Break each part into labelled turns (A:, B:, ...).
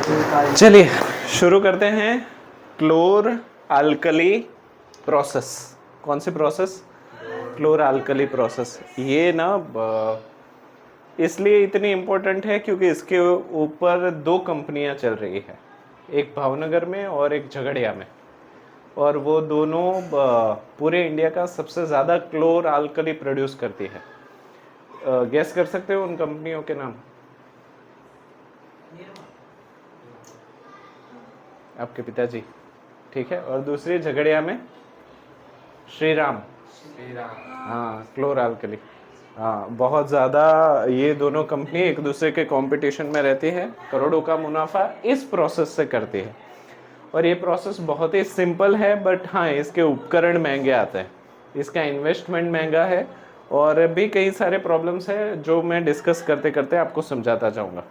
A: चलिए शुरू करते हैं। Chlor alkali process. कौन सी प्रोसेस? क्लोर alkali process. ये ना इसलिए इतनी इम्पोर्टेंट है क्योंकि इसके ऊपर दो कंपनियां चल रही है, एक भावनगर में और एक झगड़िया में, और वो दोनों पूरे इंडिया का सबसे ज़्यादा क्लोर अल्कली प्रोड्यूस करती है। गेस कर सकते हो उन कंपनियों के नाम? आपके पिताजी, ठीक है। और दूसरी झगड़िया में श्रीराम। हाँ, क्लोर अल्कली। हाँ, बहुत ज़्यादा ये दोनों कंपनी एक दूसरे के कंपटीशन में रहती है, करोड़ों का मुनाफा इस प्रोसेस से करती है। और ये प्रोसेस बहुत ही सिंपल है, बट हाँ इसके उपकरण महंगे आते हैं, इसका इन्वेस्टमेंट महंगा है, और भी कई सारे प्रॉब्लम्स हैं जो मैं डिस्कस करते करते आपको समझाता जाऊँगा।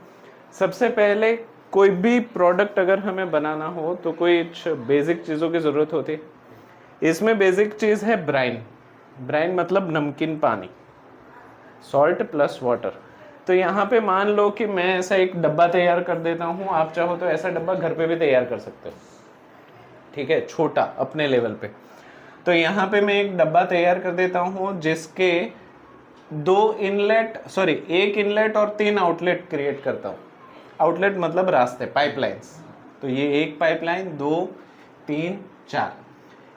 A: सबसे पहले कोई भी प्रोडक्ट अगर हमें बनाना हो तो कोई बेसिक चीज़ों की ज़रूरत होती है। इसमें बेसिक चीज़ है ब्राइन। ब्राइन मतलब नमकीन पानी, सॉल्ट प्लस वाटर। तो यहाँ पे मान लो कि मैं ऐसा एक डब्बा तैयार कर देता हूँ, आप चाहो तो ऐसा डब्बा घर पे भी तैयार कर सकते हो, ठीक है, छोटा अपने लेवल पे। तो यहाँ पे मैं एक डब्बा तैयार कर देता हूँ जिसके एक इनलेट और 3 आउटलेट क्रिएट करता हूँ। आउटलेट मतलब रास्ते, पाइपलाइंस। तो ये एक पाइपलाइन, 2, 3, 4।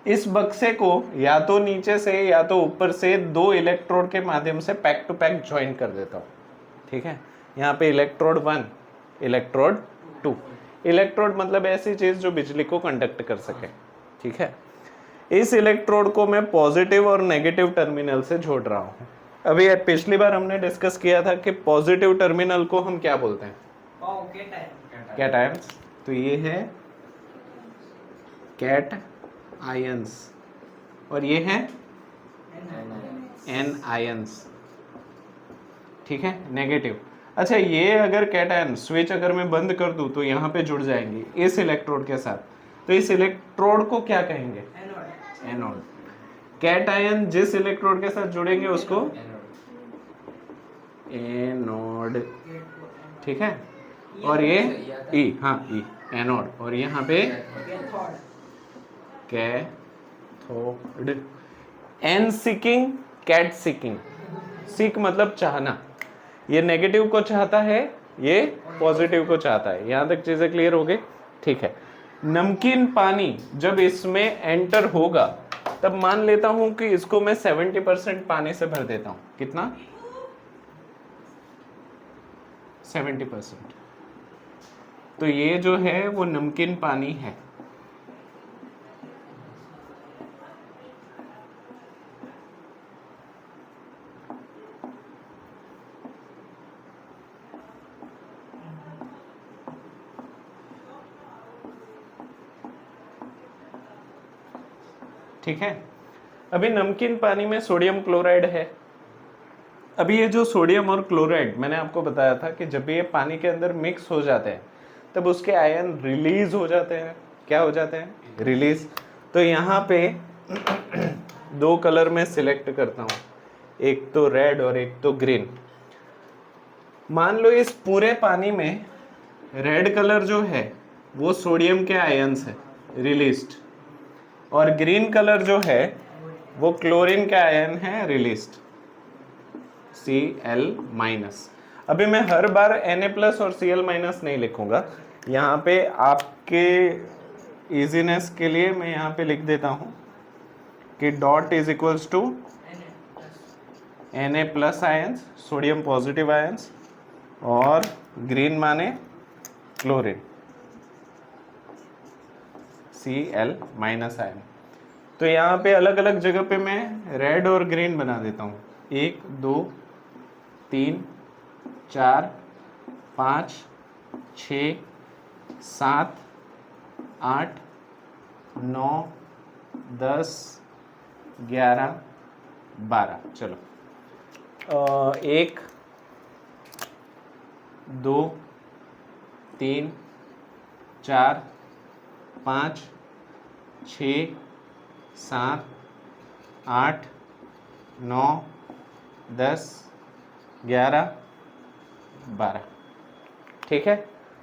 A: इस बक्से को या तो नीचे से या तो ऊपर से 2 इलेक्ट्रोड के माध्यम से पैक टू पैक ज्वाइन कर देता हूँ, ठीक है। यहाँ पे इलेक्ट्रोड 1, इलेक्ट्रोड 2। इलेक्ट्रोड मतलब ऐसी चीज जो बिजली को कंडक्ट कर सके, ठीक है। इस इलेक्ट्रोड को मैं पॉजिटिव और नेगेटिव टर्मिनल से जोड़ रहा हूँ। अभी पिछली बार हमने डिस्कस किया था कि पॉजिटिव टर्मिनल को हम क्या बोलते हैं? कैटायंस। तो ये है कैट आयंस, और ये है एन आयंस, ठीक है, नेगेटिव। अच्छा, ये अगर कैटायन स्विच अगर मैं बंद कर दूं तो यहाँ पे जुड़ जाएंगे इस इलेक्ट्रोड के साथ। तो इस इलेक्ट्रोड को क्या कहेंगे? एनोड। कैटायन जिस इलेक्ट्रोड के साथ जुड़ेंगे उसको एनोड, ठीक है। और ये ई, हाँ ई, एनोड। और यहाँ पे cathode. An seeking, cat seeking. Seek मतलब चाहना, ये नेगेटिव को चाहता है, ये पॉजिटिव को चाहता है। यहां तक चीजें क्लियर हो गई, ठीक है। नमकीन पानी जब इसमें एंटर होगा तब मान लेता हूं कि इसको मैं 70% पानी से भर देता हूं। कितना? 70%। तो ये जो है वो नमकीन पानी है। ठीक है। अभी नमकीन पानी में सोडियम क्लोराइड है। अभी ये जो सोडियम और क्लोराइड मैंने आपको बताया था कि जब ये पानी के अंदर मिक्स हो जाते हैं तब उसके आयन रिलीज हो जाते हैं। क्या हो जाते हैं? रिलीज। तो यहाँ पे 2 कलर में सिलेक्ट करता हूँ, एक तो रेड और एक तो ग्रीन। मान लो इस पूरे पानी में रेड कलर जो है वो सोडियम के आयन्स है, रिलीज्ड, और ग्रीन कलर जो है वो क्लोरीन के आयन है, रिलीज्ड, Cl-। अभी मैं हर बार Na+ और Cl- नहीं लिखूंगा, यहाँ पे आपके इजीनेस के लिए मैं यहाँ पे लिख देता हूँ कि dot is equals to Na+ ions, sodium positive ions, और ग्रीन माने क्लोरीन, Cl- आयन। तो यहाँ पे अलग अलग जगह पे मैं रेड और ग्रीन बना देता हूँ। 1, 2, 3, 4, 5, 6, 7, 8, 9, 10, 11, 12। चलो 1, 2, 3, 4, 5, 6, 7, 8, 9, 10, 11, 12, ठीक है।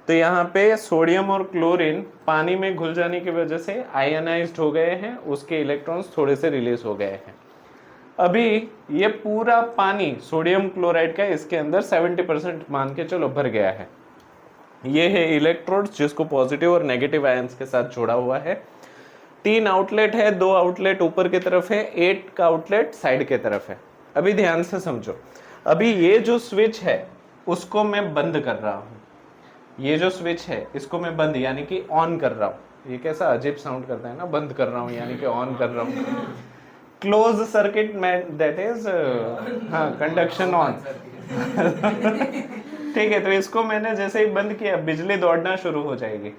A: तो यहाँ पे सोडियम और क्लोरीन पानी में घुल जाने की वजह से आयनाइज्ड हो गए हैं, उसके इलेक्ट्रॉन्स थोड़े से रिलीज हो गए हैं। अभी ये पूरा पानी सोडियम क्लोराइड का इसके अंदर 70% मान के चलो भर गया है। ये है इलेक्ट्रोड जिसको पॉजिटिव और नेगेटिव आयंस के साथ जोड़ा हुआ है। 3 आउटलेट है, 2 आउटलेट ऊपर की तरफ है, 8 का आउटलेट साइड के तरफ है। अभी ध्यान से समझो, अभी ये जो स्विच है उसको मैं बंद कर रहा हूँ, ये जो स्विच है इसको मैं बंद यानी कि ऑन कर रहा हूँ। ये कैसा अजीब साउंड करता है ना, बंद कर रहा हूँ यानी कि ऑन कर रहा हूँ। क्लोज सर्किट में दैट इज हाँ कंडक्शन ऑन। ठीक है, तो इसको मैंने जैसे ही बंद किया बिजली दौड़ना शुरू हो जाएगी।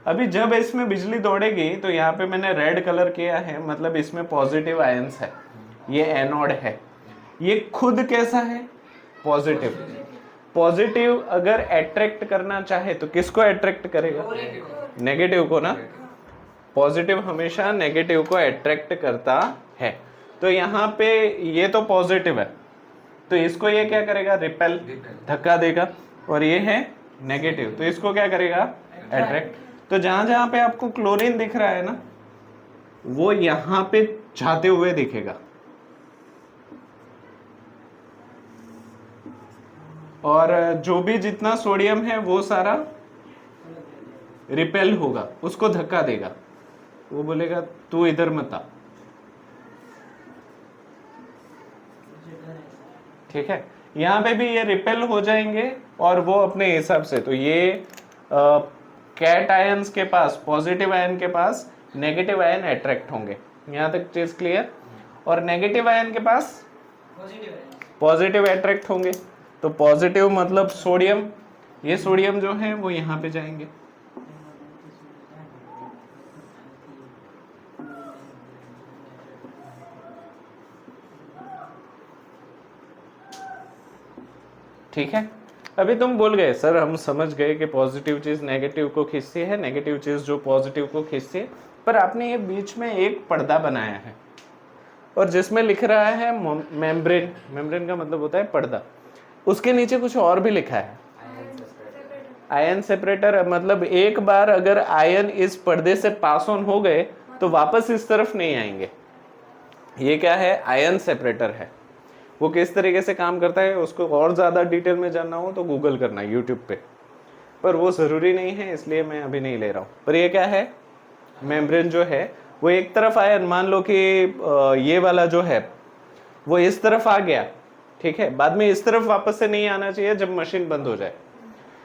A: अभी जब इसमें बिजली दौड़ेगी तो यहाँ पे मैंने रेड कलर किया है, मतलब इसमें पॉजिटिव आयंस है, ये एनोड है। ये खुद कैसा है? पॉजिटिव। पॉजिटिव अगर अट्रैक्ट करना चाहे तो किसको अट्रैक्ट करेगा? नेगेटिव को ना। पॉजिटिव हमेशा नेगेटिव को अट्रैक्ट करता है। तो यहाँ पे ये तो पॉजिटिव है, तो इसको ये क्या करेगा? रिपेल, धक्का देगा। और ये है नेगेटिव, तो इसको क्या करेगा? अट्रैक्ट। तो जहां जहां पे आपको क्लोरीन दिख रहा है ना, वो यहां पे जाते हुए दिखेगा, और जो भी जितना सोडियम है वो सारा रिपेल होगा, उसको धक्का देगा। वो बोलेगा तू इधर मत आ। ठीक है, यहाँ पे भी ये रिपेल हो जाएंगे और वो अपने हिसाब से। तो ये कैट आयंस के पास, पॉजिटिव आयन के पास नेगेटिव आयन अट्रैक्ट होंगे। यहाँ तक चीज क्लियर? और नेगेटिव आयन के पास पॉजिटिव अट्रैक्ट होंगे। तो पॉजिटिव मतलब सोडियम, ये सोडियम जो है वो यहाँ पे जाएंगे। ठीक है, अभी तुम बोल गए सर हम समझ गए कि पॉजिटिव चीज नेगेटिव को खींचती है, नेगेटिव चीज जो पॉजिटिव को खींचती है, पर आपने ये बीच में एक पर्दा बनाया है और जिसमें लिख रहा है मेम्ब्रेन। मेम्ब्रेन का मतलब होता है पर्दा। उसके नीचे कुछ और भी लिखा है, आयन सेपरेटर। मतलब एक बार अगर आयन इस पर्दे से पास ऑन हो गए तो वापस इस तरफ नहीं आएंगे। ये क्या है? आयन सेपरेटर है। वो किस तरीके से काम करता है उसको और ज़्यादा डिटेल में जानना हो तो गूगल करना यूट्यूब पे, पर वो ज़रूरी नहीं है इसलिए मैं अभी नहीं ले रहा हूँ। पर ये क्या है? मेम्ब्रेन जो है वो एक तरफ आयन, मान लो कि ये वाला जो है वो इस तरफ आ गया, ठीक है, बाद में इस तरफ वापस से नहीं आना चाहिए जब मशीन बंद हो जाए,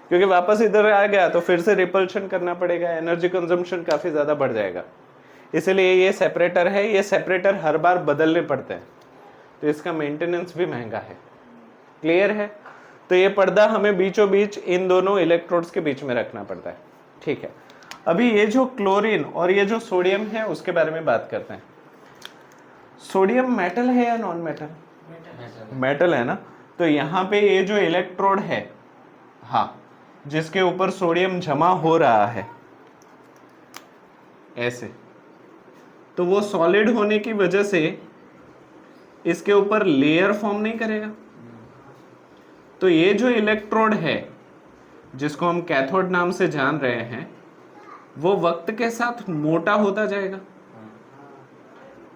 A: क्योंकि वापस इधर आ गया तो फिर से रिपल्शन करना पड़ेगा, एनर्जी कंजम्पशन काफ़ी ज़्यादा बढ़ जाएगा। इसलिए ये सेपरेटर है, ये सेपरेटर हर बार बदलने पड़ते हैं, तो इसका मेंटेनेंस भी महंगा है। क्लियर है? तो ये पर्दा हमें बीचों बीच इन दोनों इलेक्ट्रोड्स के बीच में रखना पड़ता है। ठीक है, अभी ये जो क्लोरीन और ये जो सोडियम है उसके बारे में बात करते हैं। सोडियम मेटल है या नॉन मेटल? मेटल है ना। तो यहाँ पे ये जो इलेक्ट्रोड है, हाँ, जिसके ऊपर सोडियम जमा हो रहा है ऐसे, तो वो सॉलिड होने की वजह से इसके ऊपर लेयर फॉर्म नहीं करेगा। तो ये जो इलेक्ट्रोड है जिसको हम कैथोड नाम से जान रहे हैं, वो वक्त के साथ मोटा होता जाएगा,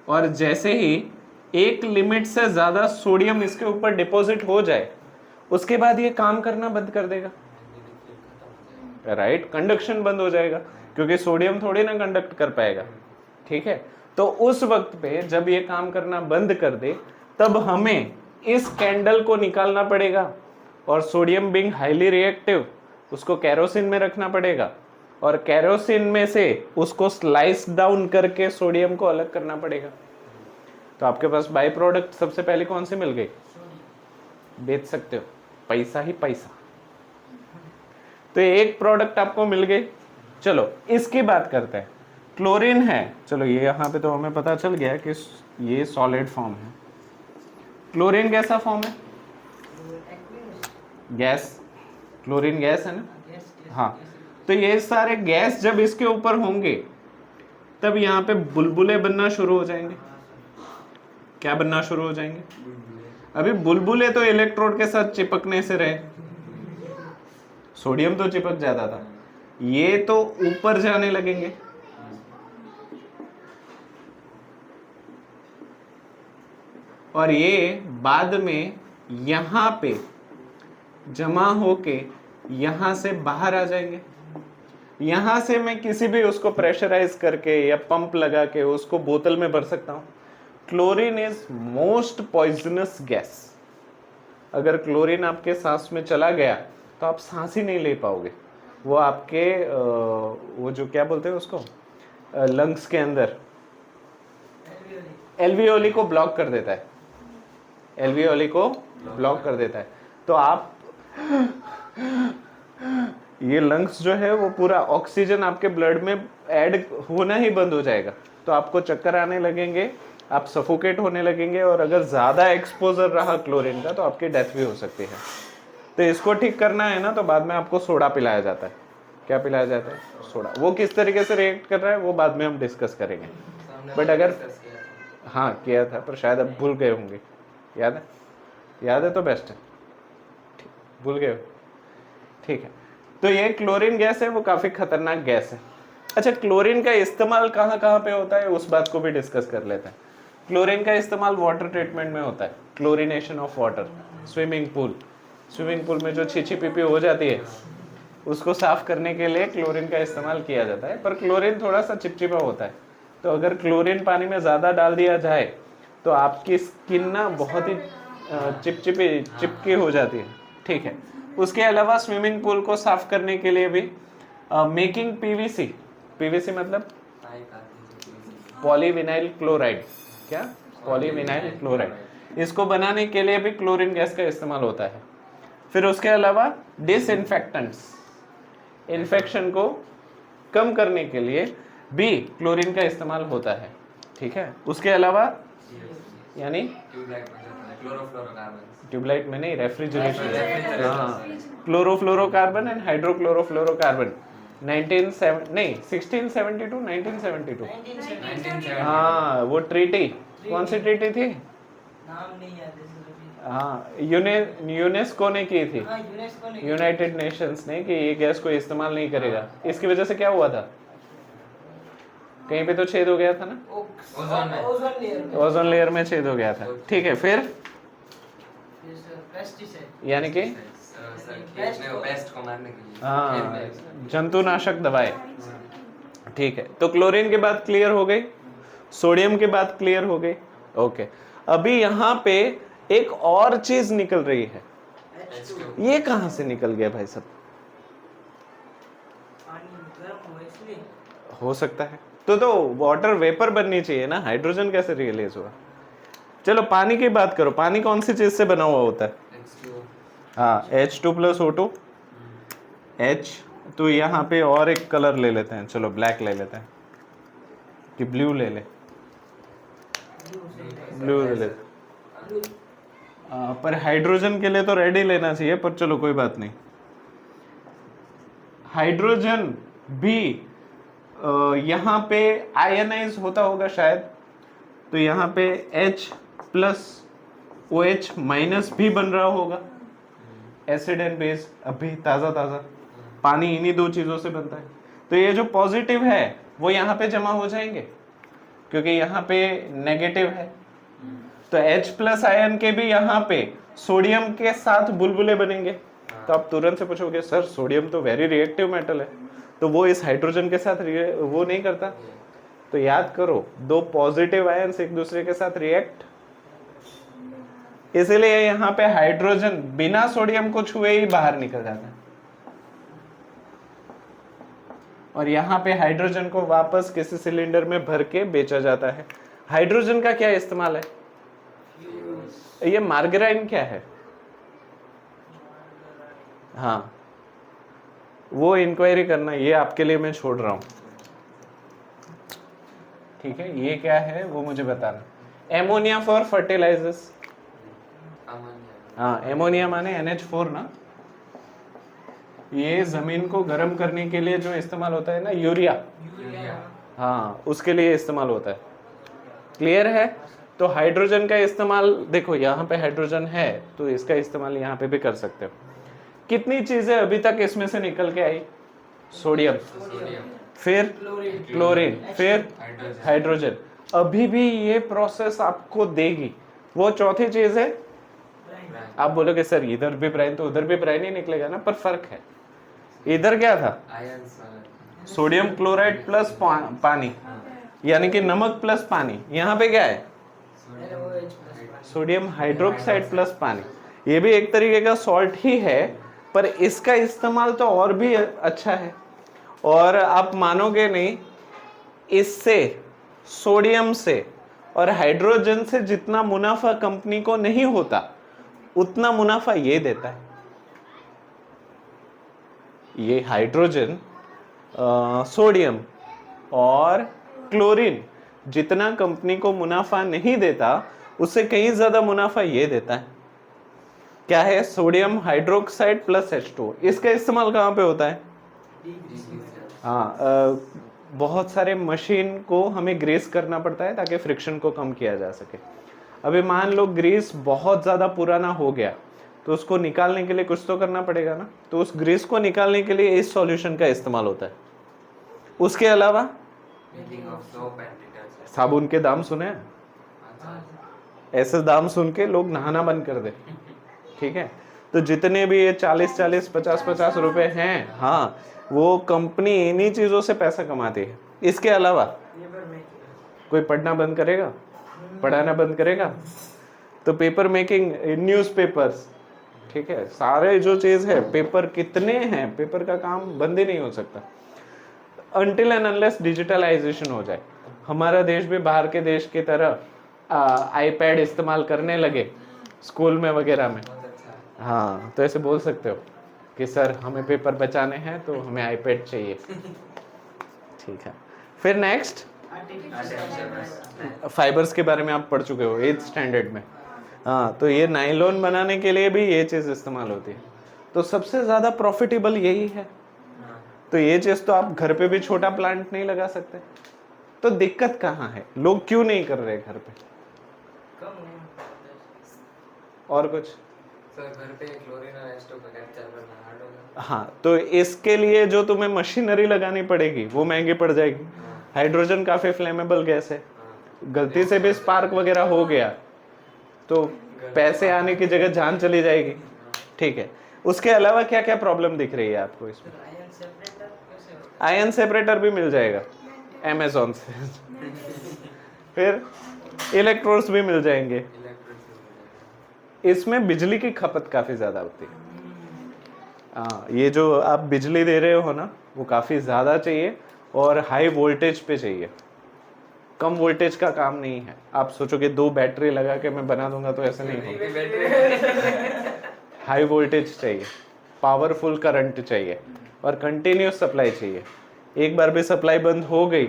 A: और जैसे ही एक लिमिट से ज्यादा सोडियम इसके ऊपर डिपॉजिट हो जाए उसके बाद ये काम करना बंद कर देगा। राइट, कंडक्शन बंद हो जाएगा, क्योंकि सोडियम थोड़ी ना कंडक्ट कर पाएगा। ठीक है, तो उस वक्त पे जब ये काम करना बंद कर दे तब हमें इस कैंडल को निकालना पड़ेगा, और सोडियम बीइंग हाईली रिएक्टिव उसको कैरोसिन में रखना पड़ेगा, और कैरोसिन में से उसको स्लाइस डाउन करके सोडियम को अलग करना पड़ेगा। तो आपके पास बाई प्रोडक्ट सबसे पहले कौन सी मिल गई? बेच सकते हो, पैसा ही पैसा। तो एक प्रोडक्ट आपको मिल गई। चलो इसकी बात करते हैं। क्लोरीन है, चलो ये यहाँ पे तो हमें पता चल गया कि ये सॉलिड फॉर्म है। क्लोरीन कैसा फॉर्म है? गैस। क्लोरीन गैस है ना? हाँ, तो ये सारे गैस जब इसके ऊपर होंगे तब यहाँ पे बुलबुले बनना शुरू हो जाएंगे। क्या बनना शुरू हो जाएंगे? अभी बुलबुले तो इलेक्ट्रोड के साथ चिपकने से रहे, सोडियम तो चिपक जाता था, ये तो ऊपर जाने लगेंगे, और ये बाद में यहां पे जमा होके यहां से बाहर आ जाएंगे। यहां से मैं किसी भी उसको प्रेशराइज करके या पंप लगा के उसको बोतल में भर सकता हूं। Chlorine is most poisonous gas. अगर क्लोरीन आपके सांस में चला गया तो आप सांस ही नहीं ले पाओगे। वो आपके वो जो क्या बोलते हैं उसको, लंग्स के अंदर एल्वियोली को ब्लॉक कर देता है, एल्वियोली को ब्लॉक कर देता है। तो आप ये लंग्स जो है वो पूरा ऑक्सीजन आपके ब्लड में ऐड होना ही बंद हो जाएगा। तो आपको चक्कर आने लगेंगे, आप सफोकेट होने लगेंगे, और अगर ज़्यादा एक्सपोजर रहा क्लोरीन का तो आपकी डेथ भी हो सकती है। तो इसको ठीक करना है ना, तो बाद में आपको सोडा पिलाया जाता है। क्या पिलाया जाता है? सोडा। वो किस तरीके से रिएक्ट कर रहा है वो बाद में हम डिस्कस करेंगे। बट अगर हाँ किया था, पर शायद अब भूल गए होंगे। याद है? याद है तो बेस्ट है, भूल गए हो, ठीक है। तो ये क्लोरीन गैस है, वो काफ़ी खतरनाक गैस है। अच्छा, क्लोरीन का इस्तेमाल कहाँ कहाँ पे होता है उस बात को भी डिस्कस कर लेते हैं। क्लोरीन का इस्तेमाल वाटर ट्रीटमेंट में होता है, chlorination of water. Swimming pool में जो छीछी पीपी हो जाती है उसको साफ करने के लिए क्लोरीन का इस्तेमाल किया जाता है। पर क्लोरीन थोड़ा सा चिपचिपा होता है, तो अगर क्लोरीन पानी में ज़्यादा डाल दिया जाए तो आपकी स्किन ना बहुत ही चिपकी हो जाती है, ठीक है। उसके अलावा स्विमिंग पूल को साफ करने के लिए भी मेकिंग पीवीसी मतलब पॉलीविनाइल क्लोराइड, क्या? Polyvinyl chloride. इसको बनाने के लिए भी क्लोरीन गैस का इस्तेमाल होता है। फिर उसके अलावा डिसइंफेक्टेंट्स, इन्फेक्शन को कम करने के लिए भी क्लोरीन का इस्तेमाल होता है, ठीक है। उसके अलावा यानी ट्यूबलाइट में नहीं, रेफ्रिजरेशन, हाँ, क्लोरोफ्लोरोकार्बन एंड हाइड्रोक्लोरोफ्लोरोकार्बन 1972 हाँ, वो ट्रीटी कौन सी ट्रीटी थी?
B: नाम नहीं याद है।
A: हाँ, यूनेस्को ने की थी, यूनाइटेड नेशंस ने, कि ये गैस को इस्तेमाल नहीं करेगा। इसकी वजह से क्या हुआ था? कहीं पे तो छेद हो गया था ना, ओजोन लेयर में छेद हो गया था, ठीक है। फिर यानी कि हाँ, जंतुनाशक दवाएं, ठीक है। तो क्लोरीन की बात क्लियर हो गई, सोडियम की बात क्लियर हो गई, ओके। अभी यहाँ पे एक और चीज निकल रही है, ये कहां से निकल गया भाई साहब? हो सकता है तो वाटर वेपर बननी चाहिए ना, हाइड्रोजन कैसे रिलीज हुआ? चलो पानी की बात करो, पानी कौन सी चीज से बना हुआ होता है? हाँ, H2+O2 H। तो यहाँ पे और एक कलर ले लेते हैं, चलो ब्लैक ले लेते हैं, कि ब्लू ले ले, ब्लू ले ले। पर हाइड्रोजन के लिए तो रेड ही लेना चाहिए, पर चलो कोई बात नहीं। हाइड्रोजन भी यहाँ पे आयनाइज होता होगा शायद, तो यहाँ पे H+OH- भी बन रहा होगा, एसिड एंड बेस। अभी ताज़ा पानी इन्हीं दो चीज़ों से बनता है। तो ये जो पॉजिटिव है वो यहाँ पे जमा हो जाएंगे, क्योंकि यहाँ पे नेगेटिव है। तो H+ आयन के भी यहाँ पे सोडियम के साथ बुलबुले बनेंगे। तो आप तुरंत से पूछोगे सर सोडियम तो वेरी रिएक्टिव मेटल है, तो वो इस हाइड्रोजन के साथ वो नहीं करता। तो याद करो, दो पॉजिटिव आयन्स एक दूसरे के साथ रिएक्ट, इसलिए यहाँ पे हाइड्रोजन बिना सोडियम को छुए ही बाहर निकल जाता है, और यहाँ पे हाइड्रोजन को वापस किसी सिलेंडर में भर के बेचा जाता है। हाइड्रोजन का क्या इस्तेमाल है? ये मार्गराइन क्या है? हाँ, वो इंक्वायरी करना, ये आपके लिए मैं छोड़ रहा हूं, ठीक है। ये क्या है वो मुझे बताना। एमोनिया फॉर फर्टिलाइजर्स, हाँ, एमोनिया माने NH4 ना, ये जमीन को गर्म करने के लिए जो इस्तेमाल होता है ना, यूरिया, हाँ, उसके लिए इस्तेमाल होता है। क्लियर है? तो हाइड्रोजन का इस्तेमाल देखो, यहाँ पे हाइड्रोजन है तो इसका इस्तेमाल यहाँ पे भी कर सकते हो। कितनी चीजें अभी तक इसमें से निकल के आई? सोडियम, फिर क्लोरीन, फिर हाइड्रोजन। अभी भी ये प्रोसेस आपको देगी। वो चौथी चीज है। आप बोलोगे सर इधर भी ब्राइन तो उधर भी ब्राइन ही निकलेगा ना, पर फर्क है। इधर क्या था? सोडियम क्लोराइड प्लस पानी, यानी कि नमक प्लस पानी। यहाँ पे क्या है? सोडियम हाइड्रोक्साइड प्लस पानी। ये भी एक तरीके का सॉल्ट ही है, पर इसका इस्तेमाल तो और भी अच्छा है। और आप मानोगे नहीं, इससे सोडियम से और हाइड्रोजन से जितना मुनाफा कंपनी को नहीं होता, उतना मुनाफा ये देता है। ये हाइड्रोजन, सोडियम और क्लोरीन जितना कंपनी को मुनाफा नहीं देता, उससे कहीं ज्यादा मुनाफा ये देता है। क्या है? Sodium hydroxide plus H2। इसका इस्तेमाल कहाँ पे होता है? हाँ, बहुत सारे मशीन को हमें ग्रीस करना पड़ता है ताकि फ्रिक्शन को कम किया जा सके। अभी मान लो ग्रीस बहुत ज़्यादा पुराना हो गया, तो उसको निकालने के लिए कुछ तो करना पड़ेगा ना, तो उस ग्रीस को निकालने के लिए इस सॉल्यूशन का इस्तेमाल होता है। उसके अलावा साबुन के दाम सुने हैं? ऐसे दाम सुन के लोग नहाना बंद कर दे। ठीक है, तो जितने भी ये 40-40, 50-50 रुपए हैं, हाँ, वो कंपनी इन्हीं चीजों से पैसा कमाती है। इसके अलावा कोई पढ़ना बंद करेगा? पढ़ाना बंद करेगा? तो पेपर मेकिंग, न्यूज़पेपर्स, ठीक है, सारे जो चीज है, पेपर कितने हैं, पेपर का काम बंद ही नहीं हो सकता अनटिल एंड अनलेस डिजिटलाइजेशन हो जाए। हमारा देश भी बाहर के देश की तरह आईपैड इस्तेमाल करने लगे स्कूल में वगैरह में। हाँ, तो ऐसे बोल सकते हो कि सर हमें पेपर बचाने हैं तो हमें आईपैड चाहिए। ठीक है, फिर नेक्स्ट फाइबर्स के बारे में आप पढ़ चुके हो 8th स्टैंडर्ड में। हाँ, तो ये नायलॉन बनाने के लिए भी ये चीज़ इस्तेमाल होती है। तो सबसे ज़्यादा प्रॉफिटेबल यही है। तो ये चीज़ तो आप घर पे भी छोटा प्लांट नहीं लगा सकते। तो दिक्कत कहाँ है? लोग क्यों नहीं कर रहे घर पे? और कुछ?
C: घर पे क्लोरीन और H2 का कैप्चर करना हार्ड होगा।
A: हाँ, तो इसके लिए जो तुम्हें मशीनरी लगानी पड़ेगी वो महंगी पड़ जाएगी। हाइड्रोजन काफी फ्लेमेबल गैस है, गलती से भी स्पार्क वगैरह हो गया तो पैसे आने की जगह जान चली जाएगी। ठीक है, उसके अलावा क्या क्या प्रॉब्लम दिख रही है आपको इसमें? आयन सेपरेटर भी मिल जाएगा अमेज़न से। फिर इलेक्ट्रोड्स भी मिल जाएंगे। इसमें बिजली की खपत काफी ज्यादा होती है। ये जो आप बिजली दे रहे हो ना, वो काफी ज्यादा चाहिए और हाई वोल्टेज पे चाहिए। कम वोल्टेज का काम नहीं है। आप सोचोगे 2 बैटरी लगा के मैं बना दूंगा, तो ऐसा नहीं होगा। हाई वोल्टेज चाहिए, पावरफुल करंट चाहिए और कंटिन्यूस सप्लाई चाहिए। एक बार भी सप्लाई बंद हो गई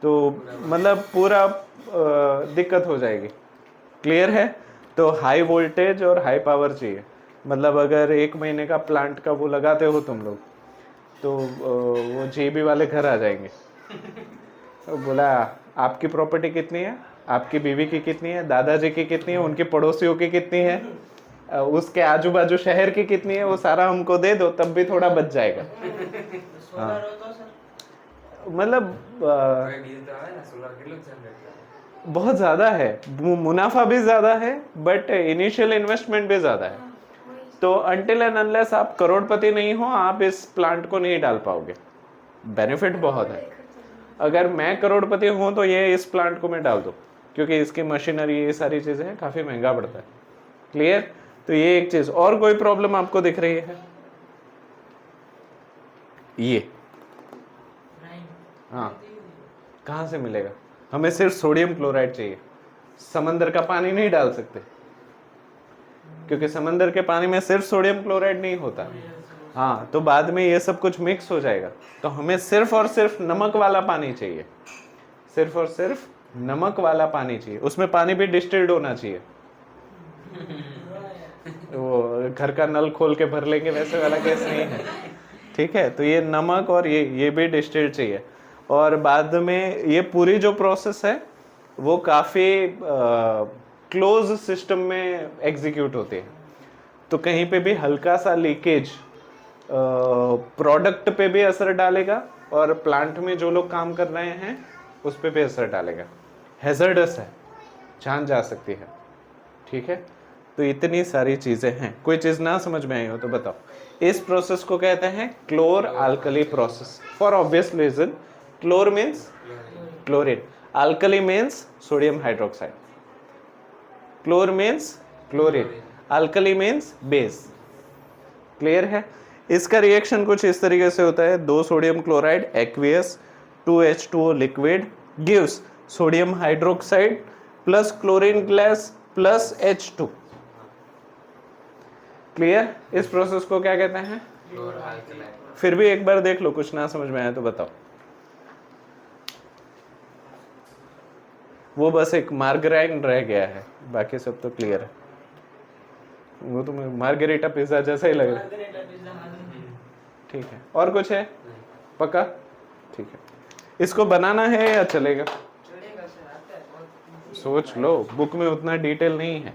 A: तो मतलब पूरा दिक्कत हो जाएगी। क्लियर है? तो हाई वोल्टेज और हाई पावर चाहिए। मतलब अगर 1 महीने का प्लांट का वो लगाते हो तुम लोग, तो वो जेबी वाले घर आ जाएंगे। तो बोला आपकी प्रॉपर्टी कितनी है, आपकी बीवी की कितनी है, दादाजी की कितनी है, उनके पड़ोसियों की कितनी है, उसके आजू बाजू शहर की कितनी है, वो सारा हमको दे दो, तब भी थोड़ा बच जाएगा। हाँ, मतलब बहुत ज़्यादा है, मुनाफा भी ज़्यादा है, बट इनिशियल इन्वेस्टमेंट भी ज़्यादा है। तो अनटिल एंड अनलेस आप करोड़पति नहीं हो, आप इस प्लांट को नहीं डाल पाओगे। बेनिफिट बहुत है। अगर मैं करोड़पति हूँ तो ये इस प्लांट को मैं डाल दूँ, क्योंकि इसकी मशीनरी, ये सारी चीज़ें हैं, काफ़ी महंगा पड़ता है। क्लियर? तो ये एक चीज़। और कोई प्रॉब्लम आपको दिख रही है? ये हाँ, कहाँ से मिलेगा? हमें सिर्फ सोडियम क्लोराइड चाहिए। समंदर का पानी नहीं डाल सकते, क्योंकि समंदर के पानी में सिर्फ सोडियम क्लोराइड नहीं होता। हाँ, तो बाद में ये सब कुछ मिक्स हो जाएगा। तो हमें सिर्फ और सिर्फ नमक वाला पानी चाहिए, सिर्फ और सिर्फ नमक वाला पानी चाहिए। उसमें पानी भी डिस्टिल्ड होना चाहिए। वो घर का नल खोल के भर लेंगे वैसे वाला केस नहीं है। ठीक है, तो ये नमक और ये भी डिस्टिल्ड चाहिए। और बाद में ये पूरी जो प्रोसेस है वो काफ़ी क्लोज सिस्टम में एग्जीक्यूट होती है। तो कहीं पे भी हल्का सा लीकेज प्रोडक्ट पे भी असर डालेगा और प्लांट में जो लोग काम कर रहे हैं उस पे भी असर डालेगा। हैजर्डस है, जान जा सकती है। ठीक है, तो इतनी सारी चीजें हैं। कोई चीज ना समझ में आई हो तो बताओ। इस प्रोसेस को कहते हैं chlor alkali process, for obvious reason. Chlor means chlorine, alkali means sodium hydroxide, chlor means chlorine, alkali means base. Clear है? इसका रिएक्शन कुछ इस तरीके से होता है, 2 sodium chloride aqueous 2H2O liquid gives sodium hydroxide plus chlorine gas plus H2। Clear? इस process को क्या कहते हैं?
C: क्लोर अल्कलाइन।
A: फिर भी एक बार देख लो, कुछ ना समझ में आया तो बताओ। वो बस एक मार्गराइन रह गया है, बाकी सब तो क्लियर है। वो तो मार्गेरिटा पिज्जा जैसा ही लग रहा है।
B: मार्गरेटा पिज्जा मालूम
A: ठीक है, और कुछ है? पक्का? ठीक है, इसको बनाना है या चलेगा?
B: चलेगा सर, आता है बहुत।
A: सोच लो, बुक में उतना डिटेल नहीं है।